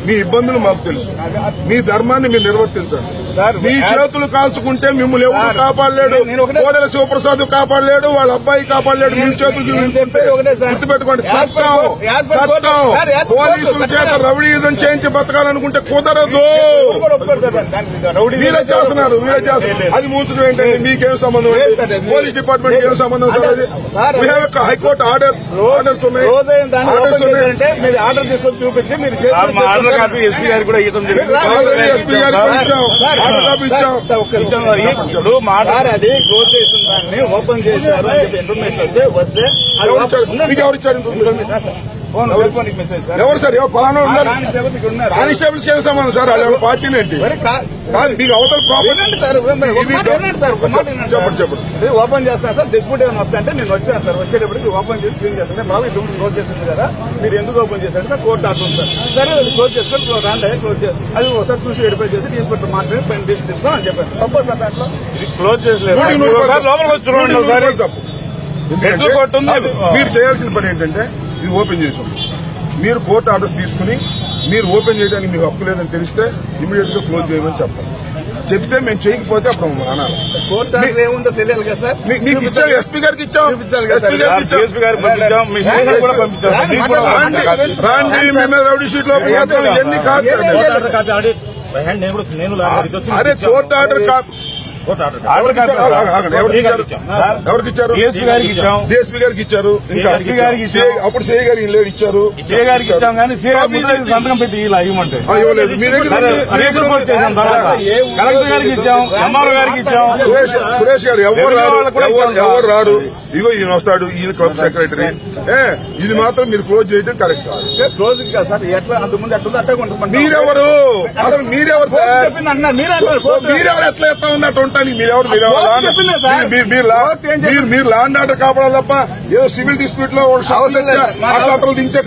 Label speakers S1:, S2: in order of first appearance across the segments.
S1: మీ ఇబ్బందులు మాకు తెలుసు, మీ ధర్మాన్ని మీరు నిర్వర్తించండి. మీ చేతులు కాల్చుకుంటే మిమ్మల్ని ఎవరు కాపాడలేడు, కోడెల శివప్రసాద్ కాపాడలేడు, వాళ్ళ అబ్బాయి కాపాడలేడు. మీ చేతులు గుర్తుపెట్టుకోండి. పోలీసుల చేత రౌడీజం చేయించి బతకాలనుకుంటే కుదరదు. మీరే చేస్తున్నారు, అది మూర్చడం ఏంటంటే మీకేం సంబంధం? పోలీస్ డిపార్ట్మెంట్ ఏం సంబంధం? హైకోర్టు ఆర్డర్స్ ఉన్నాయి.
S2: ఆర్డర్ తీసుకొని చూపించి మీరు ఎస్పీ గారు కూడా ఇవ్వడం అది క్లోజ్ చేసిన దాన్ని ఓపెన్ చేశారు అని చెప్పి ఇన్ఫర్మేషన్ వస్తే
S1: ఎవరు సార్? ఫలానా కానిస్టేబుల్స్ ఏం సంబంధం సార్? అది పార్టీని ఏంటి? మీకు అవతల
S2: చెప్పండి. ఓపెన్ చేస్తాను సార్, డిస్ప్యూట్ ఏమైనా వస్తాయంటే నేను వచ్చాను సార్. వచ్చేటప్పటికి ఓపెన్ చేసి క్లీన్ చేస్తాను. బాబు ఇది క్లోజ్ చేస్తుంది కదా, మీరు ఎందుకు ఓపెన్ చేశారు సార్? కోర్టు ఆర్డర్ ఉంది సార్. సరే అది క్లోజ్ చేసుకొని రాండి, క్లోజ్ చేసి అది ఒకసారి చూసి వెరిఫై చేసి ఇన్స్పెక్టర్ మాట్లాడి పైన డిసిషన్ తీసుకోవాలి అని చెప్పాను. తప్ప సార్ దాంట్లో
S1: క్లోజ్ చేసలేదు. మీరు చేయాల్సిన పని ఏంటంటే ఇది ఓపెన్ చేసాం. మీరు కోర్టు ఆర్డర్స్ తీసుకుని మీరు ఓపెన్ చేయడానికి మీకు హక్కు లేదని తెలిస్తే ఇమీడియట్ గా క్లోజ్ చేయమని చెప్పాలి. చెప్తే మేము చేయకపోతే అప్పుడు అనాలి.
S2: కోర్టు ఆర్డర్ ఏముందో తెలియదు కదా సార్.
S1: మీకు ఇచ్చాం, ఎస్పీ గారికి ఇచ్చాం, రాండి మేము రౌడీ షీట్ లో ఎన్ని కాదు. అరే కోర్టు ఆర్డర్ ఎవరికి ఇచ్చారు?
S2: డిఎస్పీ
S1: గారికి ఇచ్చారు. అప్పుడు సిఐ గారికి లేడు ఇచ్చారు.
S2: సిఐ గారికి ఇచ్చాం కానీ సిఐ సంతకం పెట్టి ఇలా ఇవ్వమంటే
S1: ఇవ్వలేదు. మీ దగ్గర
S2: కలెక్టర్ గారికి ఇచ్చాం, ఎంఆర్ఓ గారికి ఇచ్చాం.
S1: సురేష్ గారు ఎవరు రారు. ఇగో ఈయన వస్తాడు, ఈయన క్లబ్ సెక్రటరీ. ఇది మాత్రం మీరు క్లోజ్ చేయడం కరెక్ట్ కాదు.
S2: క్లోజ్ కాదు సార్. ఎట్లా అంతకుముందు అట్లా అట్టే ఉంటుంది.
S1: మీరెవరు అసలు? మీరెవరు ఎట్లా ఎట్లా ఉన్నట్టు ఉంటాను? మీరెవరు? మీరు ల్యాండ్ ఆర్డర్ కాపాడాలి తప్ప ఏదో సివిల్ డిస్ప్యూట్ లో షాపులు దించే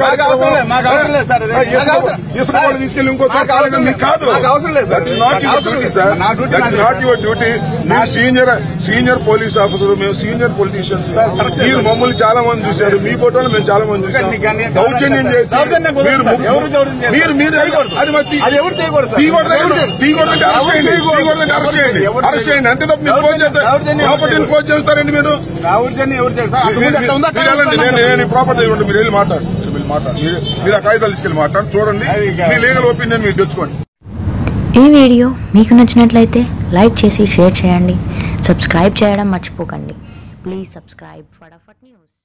S1: తీసుకెళ్లి ఇంకో కాదు. Not your duty. మీరు సీనియర్ పోలీస్ ఆఫీసర్, మేము సీనియర్ పొలిటీషియన్స్. మీరు మమ్మల్ని చాలా మంది చూశారు, మీ ఫోటోలు మేము చాలా మంది చూసాం. దౌర్జన్యం చేసి అరెస్ట్ చేయండి. అంతే తప్ప మీరు క్లోజ్ చేస్తారండి. మీరు ప్రాపర్టీ ఇవ్వండి, మీరు వెళ్ళి మాట్లాడండి. మీరు ఆ కాగితాలు తీసుకెళ్ళి మాట్లాడండి, చూడండి, మీ లీగల్ ఒపీనియన్ మీరు తెచ్చుకోండి.
S3: ఈ వీడియో మీకు నచ్చినట్లయితే లైక్ చేసి షేర్ చేయండి. సబ్స్క్రైబ్ చేయడం మర్చిపోకండి. Please subscribe Fatafat news.